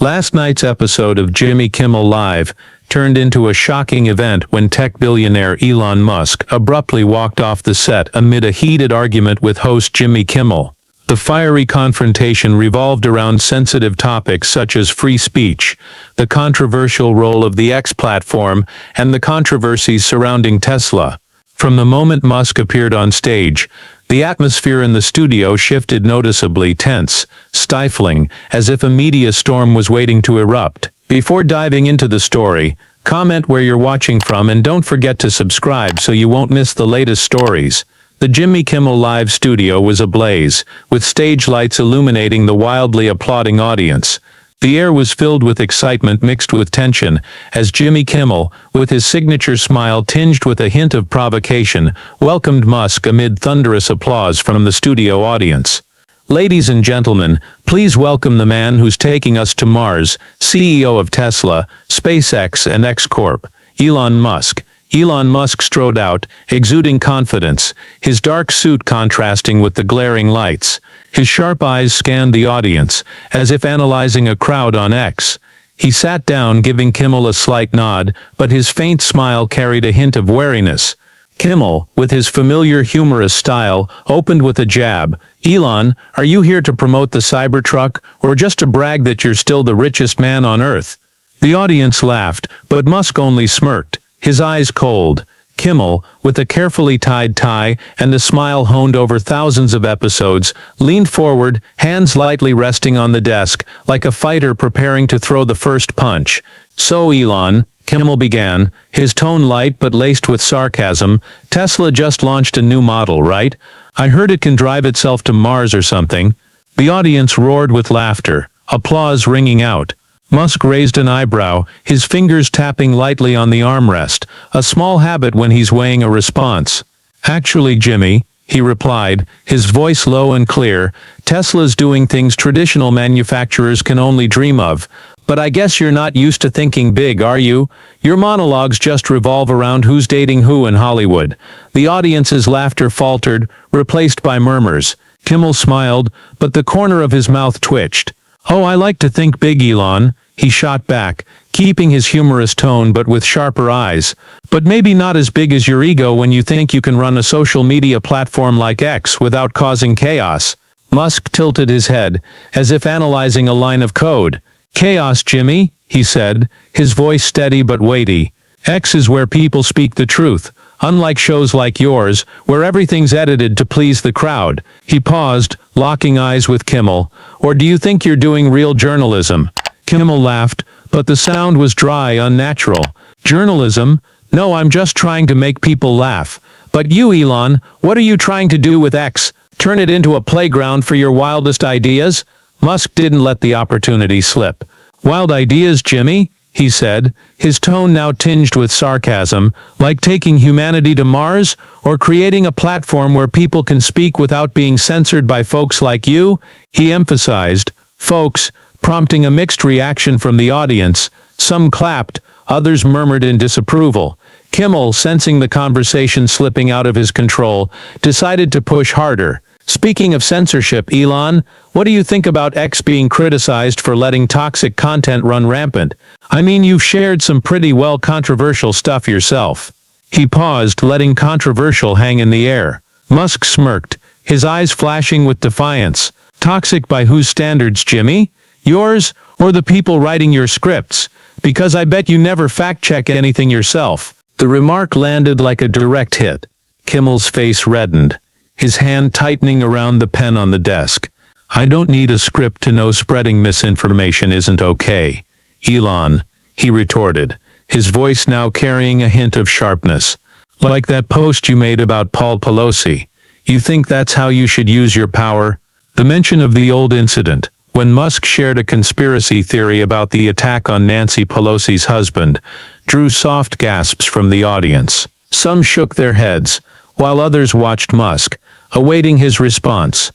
Last night's episode of Jimmy Kimmel Live turned into a shocking event when tech billionaire Elon Musk abruptly walked off the set amid a heated argument with host Jimmy Kimmel. The fiery confrontation revolved around sensitive topics such as free speech, the controversial role of the X platform, and the controversies surrounding Tesla. From the moment Musk appeared on stage, the atmosphere in the studio shifted noticeably tense, stifling, as if a media storm was waiting to erupt. Before diving into the story, comment where you're watching from and don't forget to subscribe so you won't miss the latest stories. The Jimmy Kimmel Live studio was ablaze, with stage lights illuminating the wildly applauding audience. The air was filled with excitement mixed with tension, as Jimmy Kimmel, with his signature smile tinged with a hint of provocation, welcomed Musk amid thunderous applause from the studio audience. Ladies and gentlemen, please welcome the man who's taking us to Mars, CEO of Tesla, SpaceX and X Corp, Elon Musk. Elon Musk strode out, exuding confidence, his dark suit contrasting with the glaring lights. His sharp eyes scanned the audience, as if analyzing a crowd on X. He sat down, giving Kimmel a slight nod, but his faint smile carried a hint of wariness. Kimmel, with his familiar humorous style, opened with a jab. "Elon, are you here to promote the Cybertruck, or just to brag that you're still the richest man on Earth?" The audience laughed, but Musk only smirked, his eyes cold. Kimmel, with a carefully tied tie and a smile honed over thousands of episodes, leaned forward, hands lightly resting on the desk, like a fighter preparing to throw the first punch. "So Elon," Kimmel began, his tone light but laced with sarcasm, "Tesla just launched a new model, right? I heard it can drive itself to Mars or something." The audience roared with laughter, applause ringing out. Musk raised an eyebrow, his fingers tapping lightly on the armrest, a small habit when he's weighing a response. "Actually, Jimmy," he replied, his voice low and clear, "Tesla's doing things traditional manufacturers can only dream of. But I guess you're not used to thinking big, are you? Your monologues just revolve around who's dating who in Hollywood." The audience's laughter faltered, replaced by murmurs. Kimmel smiled, but the corner of his mouth twitched. "Oh, I like to think big, Elon," he shot back, keeping his humorous tone but with sharper eyes. "But maybe not as big as your ego when you think you can run a social media platform like X without causing chaos." Musk tilted his head, as if analyzing a line of code. "Chaos, Jimmy," he said, his voice steady but weighty. "X is where people speak the truth, unlike shows like yours, where everything's edited to please the crowd." He paused, locking eyes with Kimmel. "Or do you think you're doing real journalism?" Kimmel laughed, but the sound was dry, unnatural. "Journalism? No, I'm just trying to make people laugh. But you, Elon, what are you trying to do with X? Turn it into a playground for your wildest ideas?" Musk didn't let the opportunity slip. "Wild ideas, Jimmy?" he said, his tone now tinged with sarcasm, "like taking humanity to Mars, or creating a platform where people can speak without being censored by folks like you?" He emphasized, "folks," prompting a mixed reaction from the audience. Some clapped, others murmured in disapproval. Kimmel, sensing the conversation slipping out of his control, decided to push harder. "Speaking of censorship, Elon, what do you think about X being criticized for letting toxic content run rampant? I mean, you've shared some pretty controversial stuff yourself." He paused, letting controversial hang in the air. Musk smirked, his eyes flashing with defiance. "Toxic by whose standards, Jimmy? Yours, or the people writing your scripts? Because I bet you never fact-check anything yourself." The remark landed like a direct hit. Kimmel's face reddened, his hand tightening around the pen on the desk. "I don't need a script to know spreading misinformation isn't okay, Elon," he retorted, his voice now carrying a hint of sharpness. "Like that post you made about Paul Pelosi. You think that's how you should use your power?" The mention of the old incident, when Musk shared a conspiracy theory about the attack on Nancy Pelosi's husband, drew soft gasps from the audience. Some shook their heads, while others watched Musk, awaiting his response.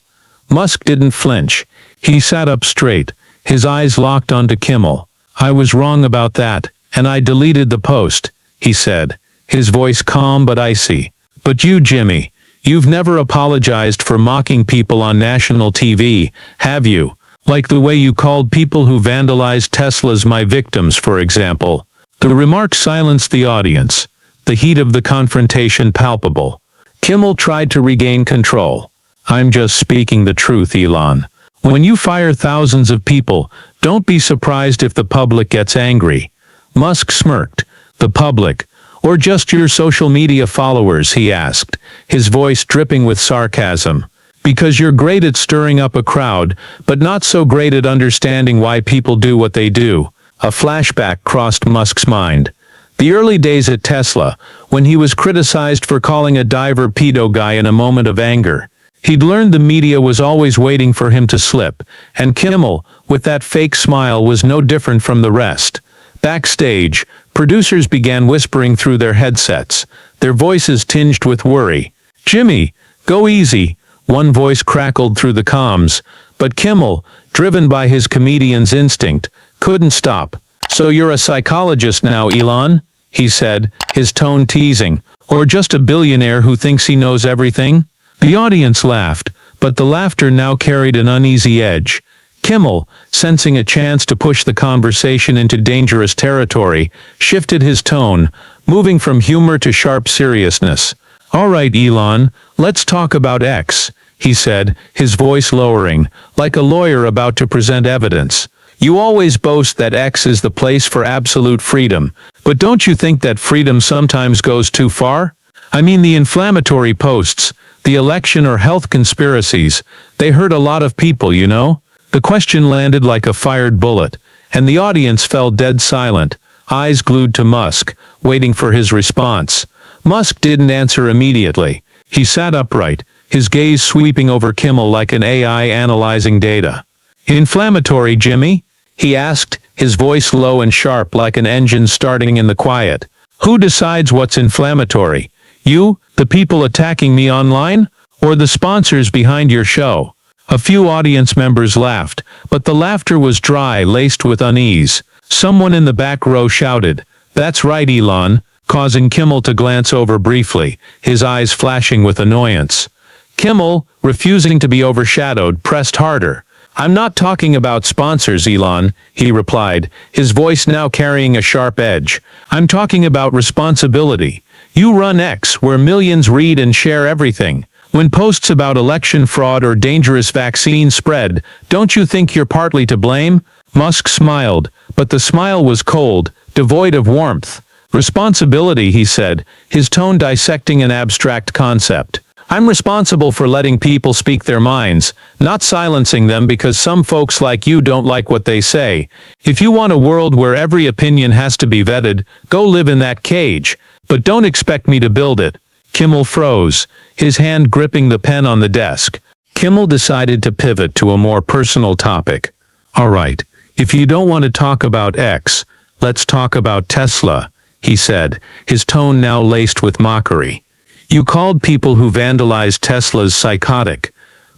Musk didn't flinch. He sat up straight, his eyes locked onto Kimmel. "I was wrong about that, and I deleted the post," he said, his voice calm but icy. "But you, Jimmy, you've never apologized for mocking people on national TV, have you? Like the way you called people who vandalized Teslas my victims, for example. The remark silenced the audience, the heat of the confrontation palpable. Kimmel tried to regain control. I'm just speaking the truth, Elon. When you fire thousands of people, don't be surprised if the public gets angry. Musk smirked. The public, or just your social media followers, he asked, his voice dripping with sarcasm. Because you're great at stirring up a crowd, but not so great at understanding why people do what they do. A flashback crossed Musk's mind. The early days at Tesla, when he was criticized for calling a diver pedo guy in a moment of anger. He'd learned the media was always waiting for him to slip, and Kimmel, with that fake smile, was no different from the rest. Backstage, producers began whispering through their headsets, their voices tinged with worry. "Jimmy, go easy," one voice crackled through the comms, but Kimmel, driven by his comedian's instinct, couldn't stop. "So you're a psychologist now, Elon?" he said, his tone teasing. "Or just a billionaire who thinks he knows everything?" The audience laughed, but the laughter now carried an uneasy edge. Kimmel, sensing a chance to push the conversation into dangerous territory, shifted his tone, moving from humor to sharp seriousness. "All right, Elon, let's talk about X," he said, his voice lowering, like a lawyer about to present evidence. "You always boast that X is the place for absolute freedom, but don't you think that freedom sometimes goes too far? I mean, the inflammatory posts, the election or health conspiracies, they hurt a lot of people, you know?" The question landed like a fired bullet, and the audience fell dead silent, eyes glued to Musk, waiting for his response. Musk didn't answer immediately. He sat upright, his gaze sweeping over Kimmel like an AI analyzing data. "Inflammatory, Jimmy?" he asked, his voice low and sharp like an engine starting in the quiet. "Who decides what's inflammatory? You, the people attacking me online, or the sponsors behind your show?" A few audience members laughed, but the laughter was dry, laced with unease. Someone in the back row shouted, "That's right, Elon," causing Kimmel to glance over briefly, his eyes flashing with annoyance. Kimmel, refusing to be overshadowed, pressed harder. "I'm not talking about sponsors, Elon," he replied, his voice now carrying a sharp edge. "I'm talking about responsibility. You run X, where millions read and share everything. When posts about election fraud or dangerous vaccines spread, don't you think you're partly to blame?" Musk smiled, but the smile was cold, devoid of warmth. "Responsibility," he said, his tone dissecting an abstract concept. "I'm responsible for letting people speak their minds, not silencing them because some folks like you don't like what they say. If you want a world where every opinion has to be vetted, go live in that cage. But don't expect me to build it." Kimmel froze, his hand gripping the pen on the desk. Kimmel decided to pivot to a more personal topic. "All right, if you don't want to talk about X, let's talk about Tesla," he said, his tone now laced with mockery. "You called people who vandalized Teslas psychotic,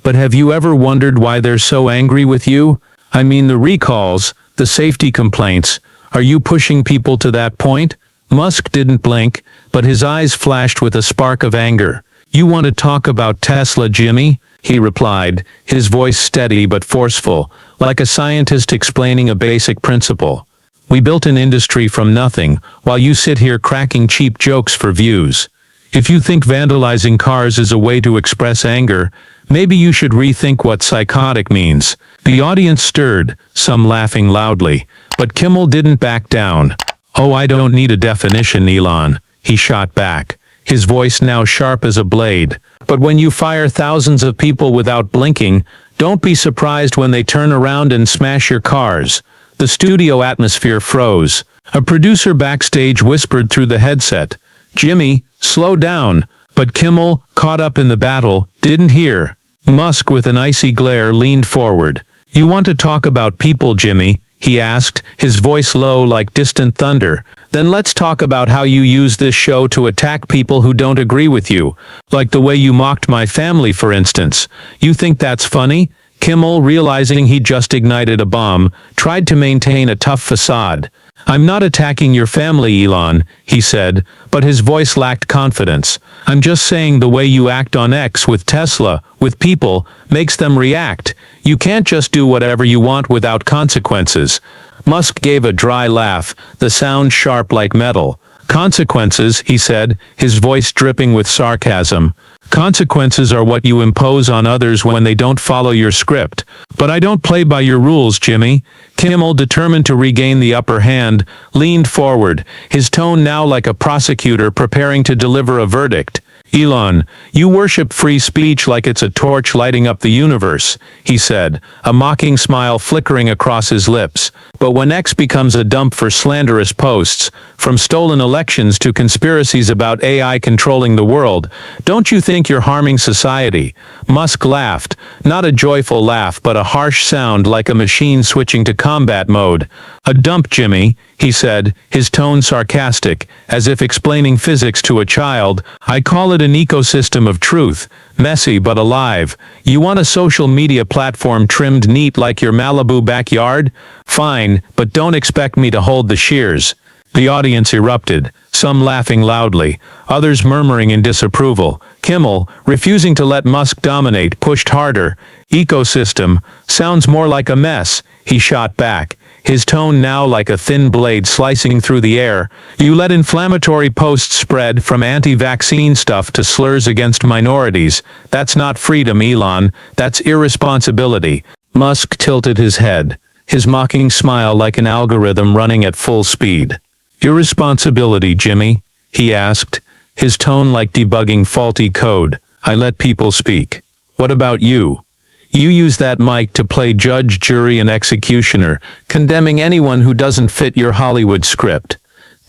but have you ever wondered why they're so angry with you? I mean, the recalls, the safety complaints, are you pushing people to that point?" Musk didn't blink, but his eyes flashed with a spark of anger. "You want to talk about Tesla, Jimmy?" he replied, his voice steady but forceful, like a scientist explaining a basic principle. "We built an industry from nothing, while you sit here cracking cheap jokes for views. If you think vandalizing cars is a way to express anger, maybe you should rethink what psychotic means." The audience stirred, some laughing loudly, but Kimmel didn't back down. "Oh, I don't need a definition, Elon," he shot back, his voice now sharp as a blade. "But when you fire thousands of people without blinking, don't be surprised when they turn around and smash your cars." The studio atmosphere froze. A producer backstage whispered through the headset, "Jimmy, slow down." But Kimmel, caught up in the battle, didn't hear. Musk, with an icy glare, leaned forward. "You want to talk about people, Jimmy?" he asked, his voice low like distant thunder. "Then let's talk about how you use this show to attack people who don't agree with you. Like the way you mocked my family, for instance. You think that's funny?" Kimmel, realizing he just ignited a bomb, tried to maintain a tough facade. "I'm not attacking your family, Elon," he said, but his voice lacked confidence. "I'm just saying the way you act on X with Tesla, with people, makes them react. You can't just do whatever you want without consequences." Musk gave a dry laugh, the sound sharp like metal. "Consequences," he said, his voice dripping with sarcasm. "Consequences are what you impose on others when they don't follow your script. But I don't play by your rules, Jimmy." Kimmel, determined to regain the upper hand, leaned forward, his tone now like a prosecutor preparing to deliver a verdict. "Elon, you worship free speech like it's a torch lighting up the universe," he said, a mocking smile flickering across his lips. "But when X becomes a dump for slanderous posts, from stolen elections to conspiracies about AI controlling the world, don't you think you're harming society?" Musk laughed, not a joyful laugh but a harsh sound like a machine switching to combat mode. "A dump, Jimmy," he said, his tone sarcastic, as if explaining physics to a child. "I call it an ecosystem of truth, messy but alive. You want a social media platform trimmed neat like your Malibu backyard? Fine, but don't expect me to hold the shears." The audience erupted, some laughing loudly, others murmuring in disapproval. Kimmel, refusing to let Musk dominate, pushed harder. "Ecosystem sounds more like a mess," he shot back, his tone now like a thin blade slicing through the air. "You let inflammatory posts spread from anti-vaccine stuff to slurs against minorities. That's not freedom, Elon, that's irresponsibility." Musk tilted his head, his mocking smile like an algorithm running at full speed. "Irresponsibility, Jimmy?" he asked, his tone like debugging faulty code. "I let people speak. What about you? You use that mic to play judge, jury, and executioner, condemning anyone who doesn't fit your Hollywood script.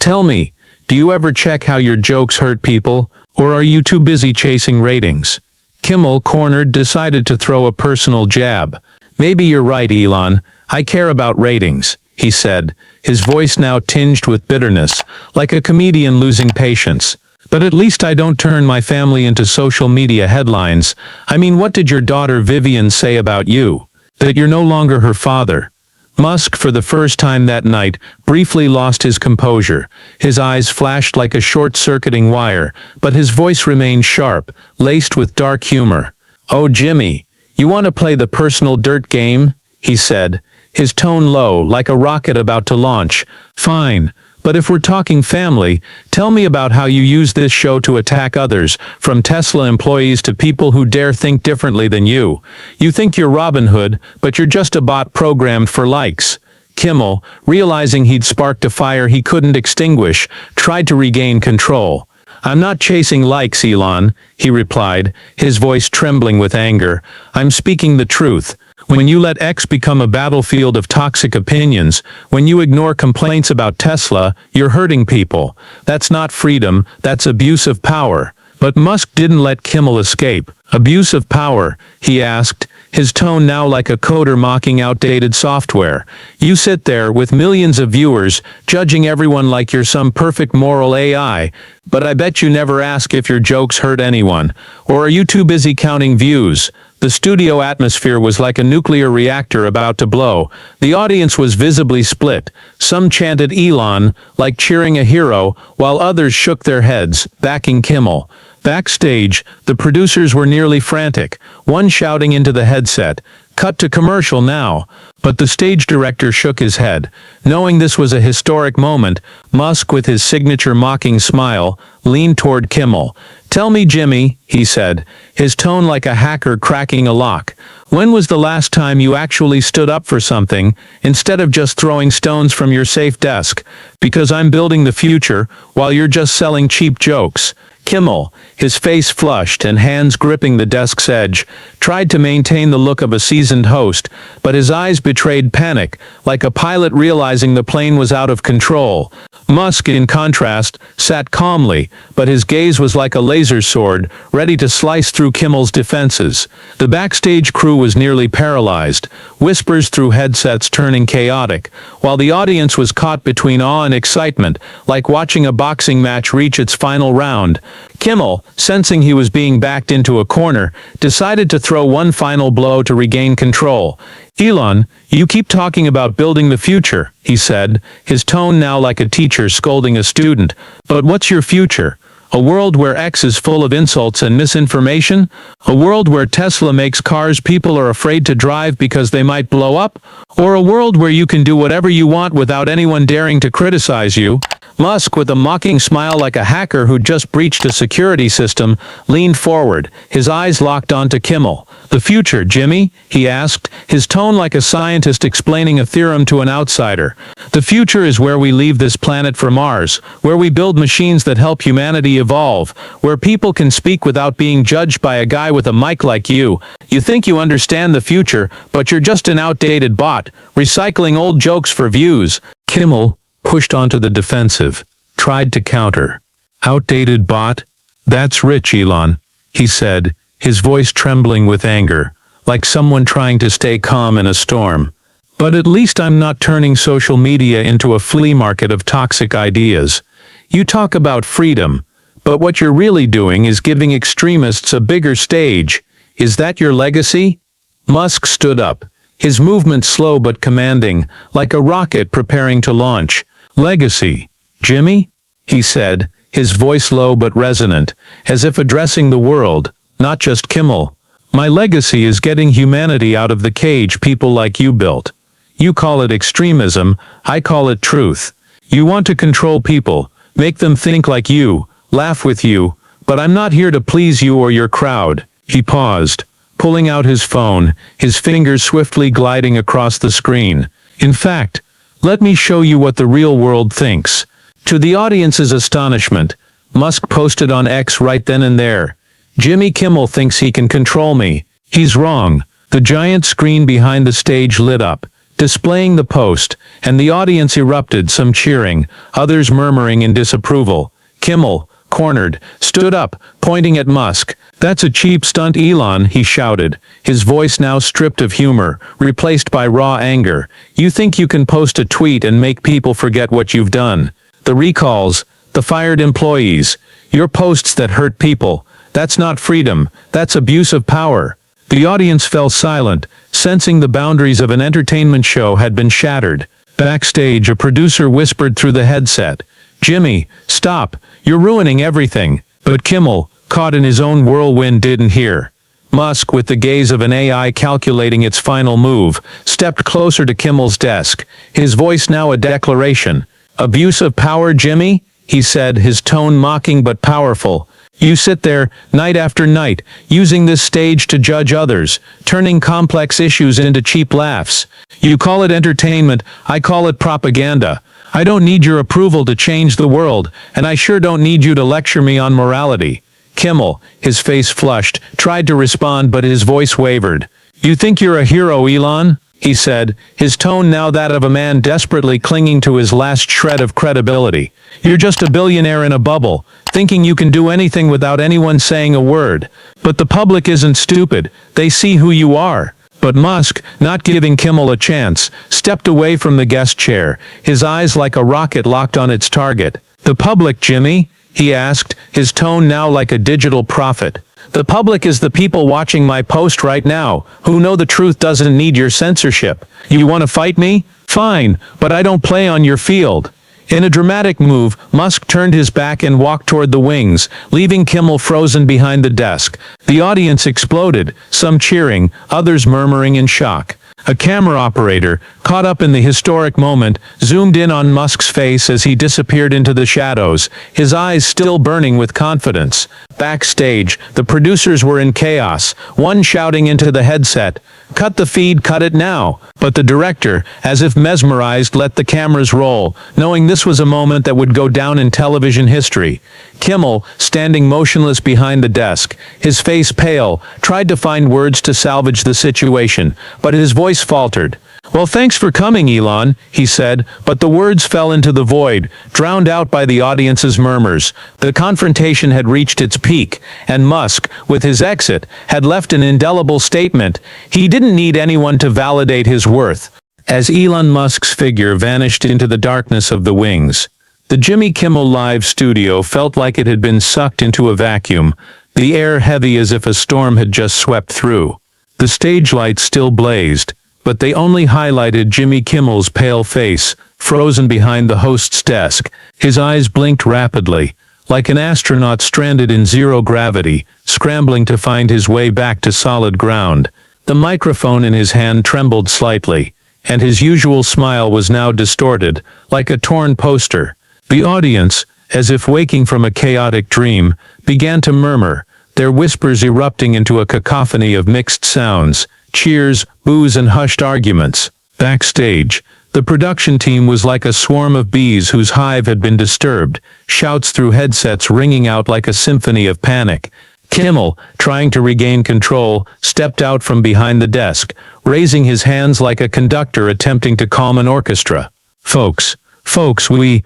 Tell me, do you ever check how your jokes hurt people, or are you too busy chasing ratings?" Kimmel, cornered, decided to throw a personal jab. "Maybe you're right, Elon. I care about ratings," he said, his voice now tinged with bitterness, like a comedian losing patience. "But at least I don't turn my family into social media headlines. I mean, what did your daughter Vivian say about you? That you're no longer her father?" Musk, for the first time that night, briefly lost his composure. His eyes flashed like a short-circuiting wire, but his voice remained sharp, laced with dark humor. "Oh, Jimmy, you want to play the personal dirt game?" he said, his tone low, like a rocket about to launch. "Fine. But if we're talking family, tell me about how you use this show to attack others, from Tesla employees to people who dare think differently than you. You think you're Robin Hood, but you're just a bot programmed for likes." Kimmel, realizing he'd sparked a fire he couldn't extinguish, tried to regain control. "I'm not chasing likes, Elon," he replied, his voice trembling with anger. "I'm speaking the truth. When you let X become a battlefield of toxic opinions, when you ignore complaints about Tesla, you're hurting people. That's not freedom, that's abuse of power." But Musk didn't let Kimmel escape. "Abuse of power?" he asked, his tone now like a coder mocking outdated software. "You sit there with millions of viewers, judging everyone like you're some perfect moral AI, but I bet you never ask if your jokes hurt anyone. Or are you too busy counting views?" The studio atmosphere was like a nuclear reactor about to blow. The audience was visibly split. Some chanted Elon, like cheering a hero, while others shook their heads, backing Kimmel. Backstage, the producers were nearly frantic, one shouting into the headset, "Cut to commercial now." But the stage director shook his head. Knowing this was a historic moment, Musk, with his signature mocking smile, leaned toward Kimmel. "Tell me, Jimmy," he said, his tone like a hacker cracking a lock. "When was the last time you actually stood up for something, instead of just throwing stones from your safe desk? Because I'm building the future, while you're just selling cheap jokes." Kimmel, his face flushed and hands gripping the desk's edge, tried to maintain the look of a seasoned host, but his eyes betrayed panic, like a pilot realizing the plane was out of control. Musk, in contrast, sat calmly, but his gaze was like a laser sword, ready to slice through Kimmel's defenses. The backstage crew was nearly paralyzed, whispers through headsets turning chaotic, while the audience was caught between awe and excitement, like watching a boxing match reach its final round. Kimmel, sensing he was being backed into a corner, decided to throw one final blow to regain control. "Elon, you keep talking about building the future," he said, his tone now like a teacher scolding a student. "But what's your future? A world where X is full of insults and misinformation? A world where Tesla makes cars people are afraid to drive because they might blow up? Or a world where you can do whatever you want without anyone daring to criticize you?" Musk, with a mocking smile like a hacker who just breached a security system, leaned forward, his eyes locked onto Kimmel. "The future, Jimmy?" he asked, his tone like a scientist explaining a theorem to an outsider. "The future is where we leave this planet for Mars, where we build machines that help humanity evolve, where people can speak without being judged by a guy with a mic like you. You think you understand the future, but you're just an outdated bot, recycling old jokes for views." Kimmel, pushed onto the defensive, tried to counter. "Outdated bot? That's rich, Elon," he said, his voice trembling with anger, like someone trying to stay calm in a storm. "But at least I'm not turning social media into a flea market of toxic ideas. You talk about freedom, but what you're really doing is giving extremists a bigger stage. Is that your legacy?" Musk stood up, his movement slow but commanding, like a rocket preparing to launch. "Legacy, Jimmy?" he said, his voice low but resonant, as if addressing the world, not just Kimmel. "My legacy is getting humanity out of the cage people like you built. You call it extremism, I call it truth. You want to control people, make them think like you, laugh with you, but I'm not here to please you or your crowd." He paused, pulling out his phone, his fingers swiftly gliding across the screen. "In fact, let me show you what the real world thinks." To the audience's astonishment, Musk posted on X right then and there, "Jimmy Kimmel thinks he can control me. He's wrong." The giant screen behind the stage lit up, displaying the post, and the audience erupted, some cheering, others murmuring in disapproval. Kimmel, cornered, stood up, pointing at Musk. "That's a cheap stunt, Elon," he shouted, his voice now stripped of humor, replaced by raw anger. "You think you can post a tweet and make people forget what you've done? The recalls, the fired employees, your posts that hurt people. That's not freedom, that's abuse of power." The audience fell silent, sensing the boundaries of an entertainment show had been shattered. Backstage, a producer whispered through the headset, "Jimmy, stop, you're ruining everything." But Kimmel, caught in his own whirlwind, didn't hear. Musk, with the gaze of an AI calculating its final move, stepped closer to Kimmel's desk, his voice now a declaration. "Abuse of power, Jimmy?" he said, his tone mocking but powerful. "You sit there, night after night, using this stage to judge others, turning complex issues into cheap laughs. You call it entertainment, I call it propaganda. I don't need your approval to change the world, and I sure don't need you to lecture me on morality." Kimmel, his face flushed, tried to respond but his voice wavered. "You think you're a hero, Elon?" he said, his tone now that of a man desperately clinging to his last shred of credibility. "You're just a billionaire in a bubble, thinking you can do anything without anyone saying a word. But the public isn't stupid, they see who you are." But Musk, not giving Kimmel a chance, stepped away from the guest chair, his eyes like a rocket locked on its target. "The public, Jimmy?" he asked, his tone now like a digital prophet. "The public is the people watching my post right now, who know the truth doesn't need your censorship. You want to fight me? Fine, but I don't play on your field." In a dramatic move, Musk turned his back and walked toward the wings, leaving Kimmel frozen behind the desk. The audience exploded, some cheering, others murmuring in shock. A camera operator, caught up in the historic moment, zoomed in on Musk's face as he disappeared into the shadows, his eyes still burning with confidence. Backstage, the producers were in chaos, one shouting into the headset, "Cut the feed, cut it now!" But the director, as if mesmerized, let the cameras roll, knowing this was a moment that would go down in television history. Kimmel, standing motionless behind the desk, his face pale, tried to find words to salvage the situation, but his voice faltered. "Well, thanks for coming, Elon," he said, but the words fell into the void, drowned out by the audience's murmurs. The confrontation had reached its peak, and Musk, with his exit, had left an indelible statement. He didn't need anyone to validate his worth. As Elon Musk's figure vanished into the darkness of the wings, The Jimmy Kimmel Live studio felt like it had been sucked into a vacuum, the air heavy as if a storm had just swept through. The stage lights still blazed, but they only highlighted Jimmy Kimmel's pale face, frozen behind the host's desk. His eyes blinked rapidly, like an astronaut stranded in zero gravity, scrambling to find his way back to solid ground. The microphone in his hand trembled slightly, and his usual smile was now distorted, like a torn poster. The audience, as if waking from a chaotic dream, began to murmur, their whispers erupting into a cacophony of mixed sounds, cheers, boos, and hushed arguments. Backstage, the production team was like a swarm of bees whose hive had been disturbed, shouts through headsets ringing out like a symphony of panic. Kimmel, trying to regain control, stepped out from behind the desk, raising his hands like a conductor attempting to calm an orchestra. Folks, we,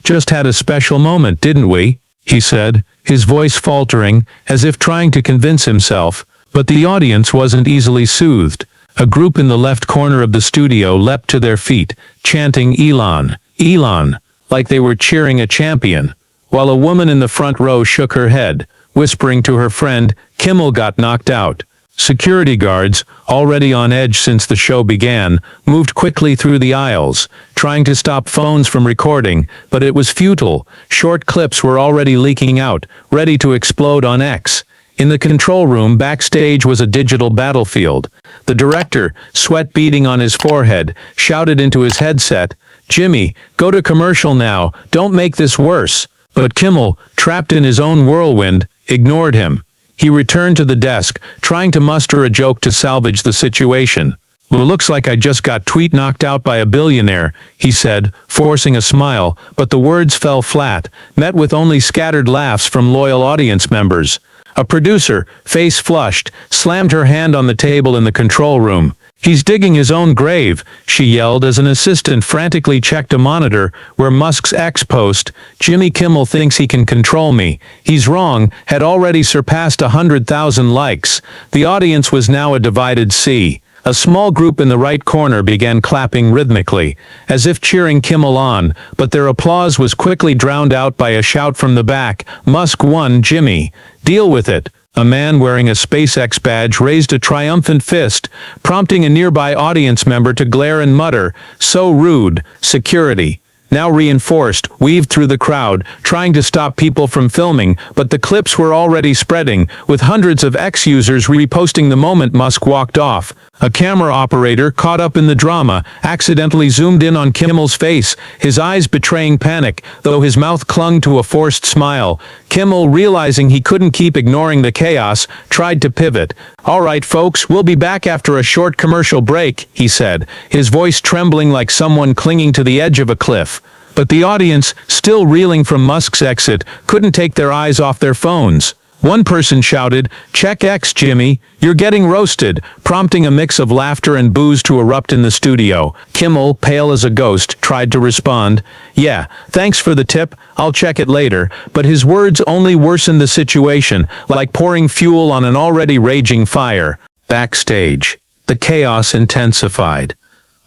just had a special moment, didn't we? He said, his voice faltering, as if trying to convince himself, but the audience wasn't easily soothed. A group in the left corner of the studio leapt to their feet, chanting Elon, Elon, like they were cheering a champion, while a woman in the front row shook her head, whispering to her friend, Kimmel got knocked out. Security guards, already on edge since the show began, moved quickly through the aisles, trying to stop phones from recording, but it was futile. Short clips were already leaking out, ready to explode on X. In the control room backstage was a digital battlefield. The director, sweat beading on his forehead, shouted into his headset, Jimmy, go to commercial now, don't make this worse. But Kimmel, trapped in his own whirlwind, ignored him. He returned to the desk, trying to muster a joke to salvage the situation. Well, looks like I just got tweet knocked out by a billionaire, he said, forcing a smile, but the words fell flat, met with only scattered laughs from loyal audience members. A producer, face flushed, slammed her hand on the table in the control room. He's digging his own grave, she yelled as an assistant frantically checked a monitor where Musk's X post, Jimmy Kimmel thinks he can control me. He's wrong, had already surpassed 100,000 likes. The audience was now a divided sea. A small group in the right corner began clapping rhythmically, as if cheering Kimmel on, but their applause was quickly drowned out by a shout from the back, Musk won, Jimmy. Deal with it. A man wearing a SpaceX badge raised a triumphant fist, prompting a nearby audience member to glare and mutter, so rude. Security, now reinforced, weaved through the crowd, trying to stop people from filming, but the clips were already spreading, with hundreds of X users reposting the moment Musk walked off. A camera operator, caught up in the drama, accidentally zoomed in on Kimmel's face, his eyes betraying panic, though his mouth clung to a forced smile. Kimmel, realizing he couldn't keep ignoring the chaos, tried to pivot. All right, folks, we'll be back after a short commercial break, he said, his voice trembling like someone clinging to the edge of a cliff. But the audience, still reeling from Musk's exit, couldn't take their eyes off their phones. One person shouted, check X, Jimmy, you're getting roasted, prompting a mix of laughter and boos to erupt in the studio. Kimmel, pale as a ghost, tried to respond, yeah, thanks for the tip, I'll check it later, but his words only worsened the situation, like pouring fuel on an already raging fire. Backstage, the chaos intensified.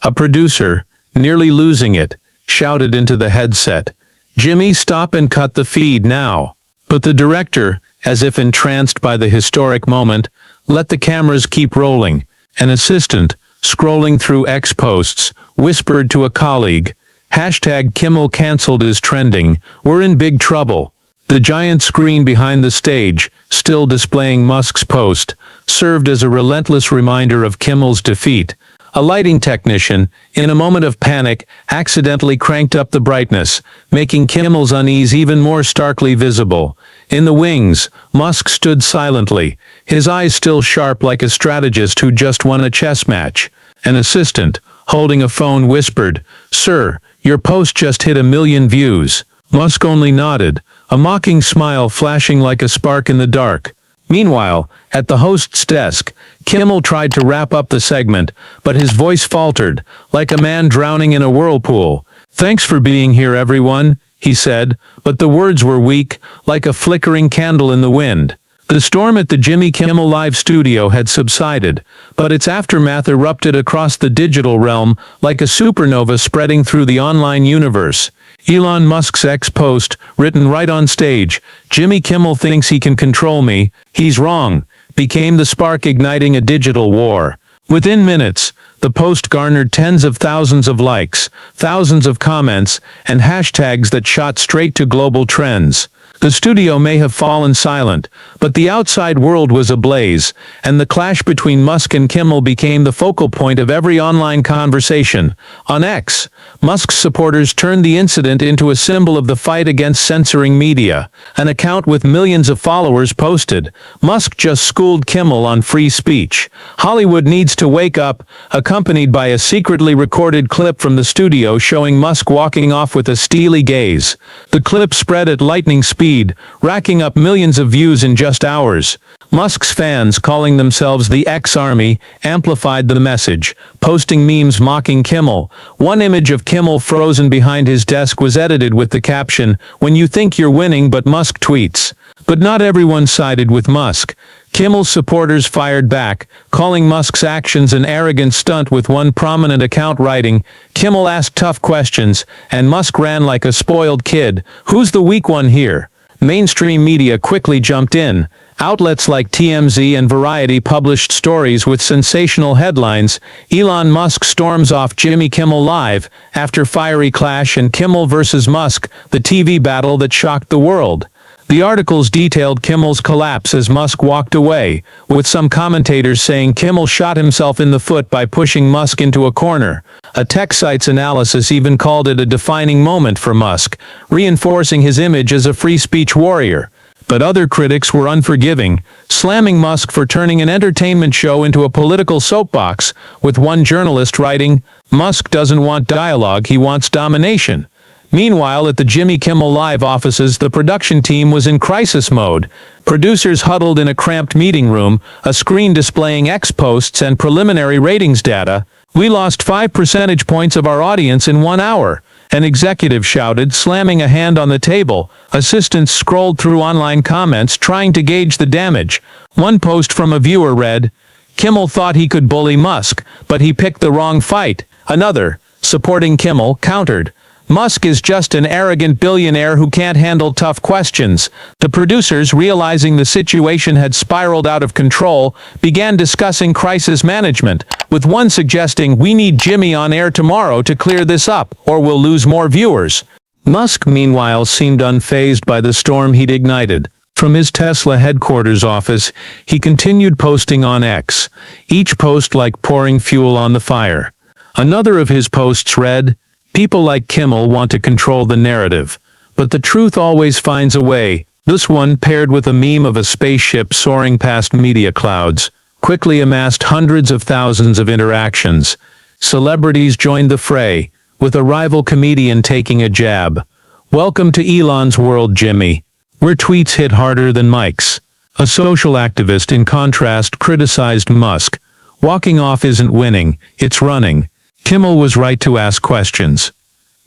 A producer, nearly losing it, shouted into the headset, Jimmy, stop and cut the feed now. But the director, as if entranced by the historic moment, let the cameras keep rolling. An assistant, scrolling through X posts, whispered to a colleague, hashtag Kimmel cancelled is trending, we're in big trouble. The giant screen behind the stage, still displaying Musk's post, served as a relentless reminder of Kimmel's defeat. A lighting technician, in a moment of panic, accidentally cranked up the brightness, making Kimmel's unease even more starkly visible. In the wings, Musk stood silently, his eyes still sharp like a strategist who just won a chess match. An assistant, holding a phone, whispered, Sir, your post just hit 1 million views. Musk only nodded, a mocking smile flashing like a spark in the dark. Meanwhile, at the host's desk, Kimmel tried to wrap up the segment, but his voice faltered, like a man drowning in a whirlpool. Thanks for being here, everyone, he said, but the words were weak, like a flickering candle in the wind. The storm at the Jimmy Kimmel Live studio had subsided, but its aftermath erupted across the digital realm like a supernova spreading through the online universe. Elon Musk's X post, written right on stage, "Jimmy Kimmel thinks he can control me, he's wrong," became the spark igniting a digital war. Within minutes, the post garnered tens of thousands of likes, thousands of comments, and hashtags that shot straight to global trends. The studio may have fallen silent, but the outside world was ablaze, and the clash between Musk and Kimmel became the focal point of every online conversation. On X, Musk's supporters turned the incident into a symbol of the fight against censoring media. An account with millions of followers posted, "Musk just schooled Kimmel on free speech. Hollywood needs to wake up," accompanied by a secretly recorded clip from the studio showing Musk walking off with a steely gaze. The clip spread at lightning speed, racking up millions of views in just hours. Musk's fans, calling themselves the X Army, amplified the message, posting memes mocking Kimmel. One image of Kimmel frozen behind his desk was edited with the caption, "When you think you're winning but Musk tweets." But not everyone sided with Musk. Kimmel's supporters fired back, calling Musk's actions an arrogant stunt, with one prominent account writing, "Kimmel asked tough questions, and Musk ran like a spoiled kid. Who's the weak one here?" Mainstream media quickly jumped in. Outlets like TMZ and Variety published stories with sensational headlines. "Elon Musk storms off Jimmy Kimmel Live after fiery clash," and "Kimmel versus Musk, the TV battle that shocked the world." The articles detailed Kimmel's collapse as Musk walked away, with some commentators saying Kimmel shot himself in the foot by pushing Musk into a corner. A tech site's analysis even called it a defining moment for Musk, reinforcing his image as a free speech warrior. But other critics were unforgiving, slamming Musk for turning an entertainment show into a political soapbox, with one journalist writing, "Musk doesn't want dialogue, he wants domination." Meanwhile, at the Jimmy Kimmel Live offices, the production team was in crisis mode. Producers huddled in a cramped meeting room, a screen displaying X posts and preliminary ratings data. "We lost 5 percentage points of our audience in 1 hour," an executive shouted, slamming a hand on the table. Assistants scrolled through online comments trying to gauge the damage. One post from a viewer read, "Kimmel thought he could bully Musk, but he picked the wrong fight." Another, supporting Kimmel, countered, "Musk is just an arrogant billionaire who can't handle tough questions." The producers, realizing the situation had spiraled out of control, began discussing crisis management, with one suggesting, "We need Jimmy on air tomorrow to clear this up, or we'll lose more viewers." Musk, meanwhile, seemed unfazed by the storm he'd ignited. From his Tesla headquarters office, he continued posting on X, each post like pouring fuel on the fire. Another of his posts read, "People like Kimmel want to control the narrative, but the truth always finds a way." This one, paired with a meme of a spaceship soaring past media clouds, quickly amassed hundreds of thousands of interactions. Celebrities joined the fray, with a rival comedian taking a jab. "Welcome to Elon's world, Jimmy, where tweets hit harder than mics." A social activist, in contrast, criticized Musk. "Walking off isn't winning, it's running." Kimmel was right to ask questions.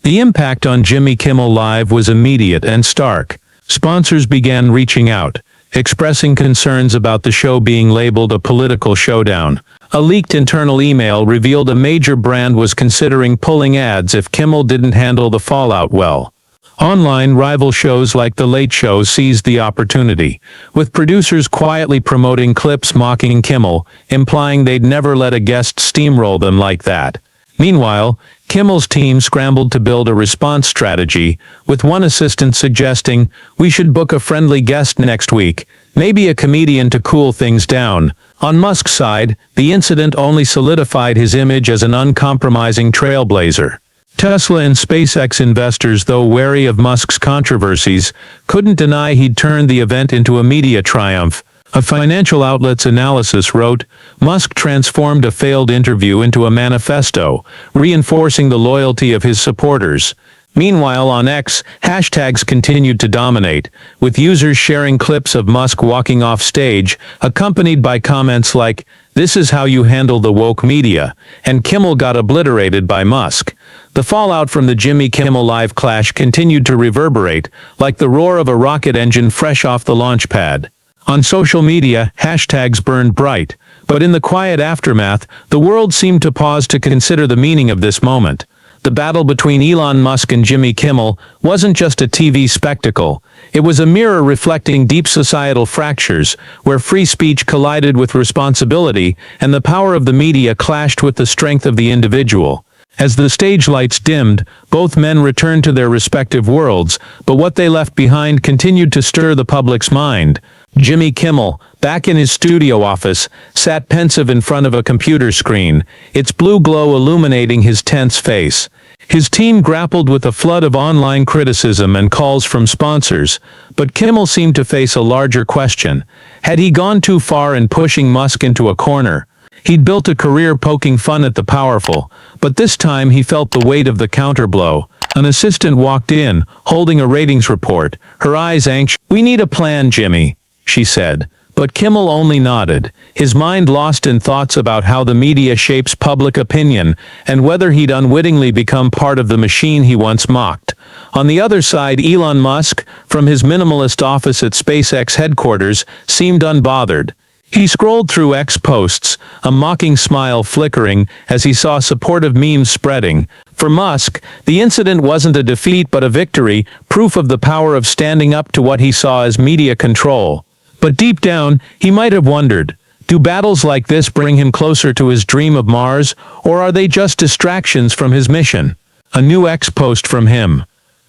The impact on Jimmy Kimmel Live was immediate and stark. Sponsors began reaching out, expressing concerns about the show being labeled a political showdown. A leaked internal email revealed a major brand was considering pulling ads if Kimmel didn't handle the fallout well. Online rival shows like The Late Show seized the opportunity, with producers quietly promoting clips mocking Kimmel, implying they'd never let a guest steamroll them like that. Meanwhile, Kimmel's team scrambled to build a response strategy, with one assistant suggesting, "We should book a friendly guest next week, maybe a comedian to cool things down." On Musk's side, the incident only solidified his image as an uncompromising trailblazer. Tesla and SpaceX investors, though wary of Musk's controversies, couldn't deny he'd turned the event into a media triumph. A financial outlet's analysis wrote, "Musk transformed a failed interview into a manifesto, reinforcing the loyalty of his supporters." Meanwhile, on X, hashtags continued to dominate, with users sharing clips of Musk walking off stage, accompanied by comments like, "This is how you handle the woke media," and "Kimmel got obliterated by Musk." The fallout from the Jimmy Kimmel Live clash continued to reverberate, like the roar of a rocket engine fresh off the launch pad. On social media, hashtags burned bright, but in the quiet aftermath, the world seemed to pause to consider the meaning of this moment. The battle between Elon Musk and Jimmy Kimmel wasn't just a TV spectacle. It was a mirror reflecting deep societal fractures, where free speech collided with responsibility, and the power of the media clashed with the strength of the individual. As the stage lights dimmed, both men returned to their respective worlds, but what they left behind continued to stir the public's mind. Jimmy Kimmel, back in his studio office, sat pensive in front of a computer screen, its blue glow illuminating his tense face. His team grappled with a flood of online criticism and calls from sponsors, but Kimmel seemed to face a larger question. Had he gone too far in pushing Musk into a corner? He'd built a career poking fun at the powerful, but this time he felt the weight of the counterblow. An assistant walked in, holding a ratings report, her eyes anxious. "We need a plan, Jimmy," she said. But Kimmel only nodded, his mind lost in thoughts about how the media shapes public opinion and whether he'd unwittingly become part of the machine he once mocked. On the other side, Elon Musk, from his minimalist office at SpaceX headquarters, seemed unbothered. He scrolled through X posts, a mocking smile flickering as he saw supportive memes spreading. For Musk, the incident wasn't a defeat but a victory, proof of the power of standing up to what he saw as media control. But deep down, he might have wondered, do battles like this bring him closer to his dream of Mars, or are they just distractions from his mission? A new X post from him.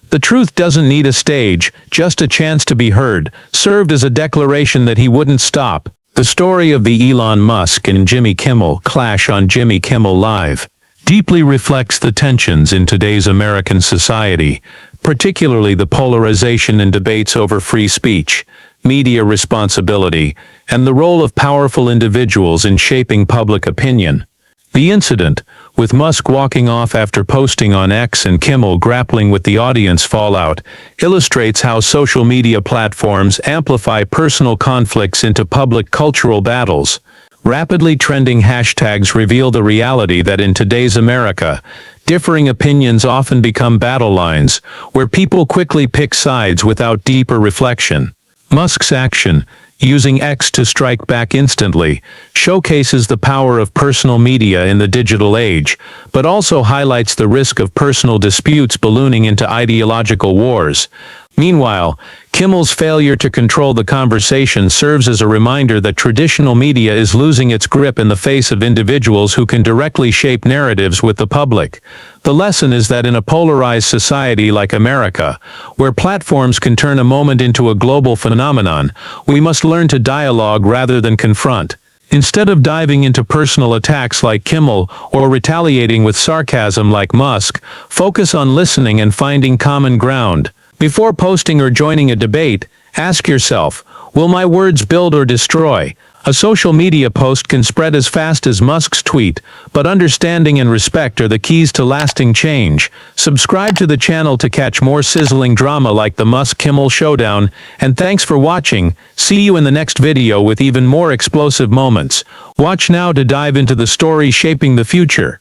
"The truth doesn't need a stage, just a chance to be heard," served as a declaration that he wouldn't stop. The story of the Elon Musk and Jimmy Kimmel clash on Jimmy Kimmel Live deeply reflects the tensions in today's American society, particularly the polarization and debates over free speech, media responsibility, and the role of powerful individuals in shaping public opinion. The incident, with Musk walking off after posting on X and Kimmel grappling with the audience fallout, illustrates how social media platforms amplify personal conflicts into public cultural battles. Rapidly trending hashtags reveal the reality that in today's America, differing opinions often become battle lines, where people quickly pick sides without deeper reflection. Musk's action, using X to strike back instantly, showcases the power of personal media in the digital age, but also highlights the risk of personal disputes ballooning into ideological wars. Meanwhile, Kimmel's failure to control the conversation serves as a reminder that traditional media is losing its grip in the face of individuals who can directly shape narratives with the public. The lesson is that in a polarized society like America, where platforms can turn a moment into a global phenomenon, we must learn to dialogue rather than confront. Instead of diving into personal attacks like Kimmel or retaliating with sarcasm like Musk, focus on listening and finding common ground. Before posting or joining a debate, ask yourself, will my words build or destroy? A social media post can spread as fast as Musk's tweet, but understanding and respect are the keys to lasting change. Subscribe to the channel to catch more sizzling drama like the Musk-Kimmel showdown, and thanks for watching. See you in the next video with even more explosive moments. Watch now to dive into the story shaping the future.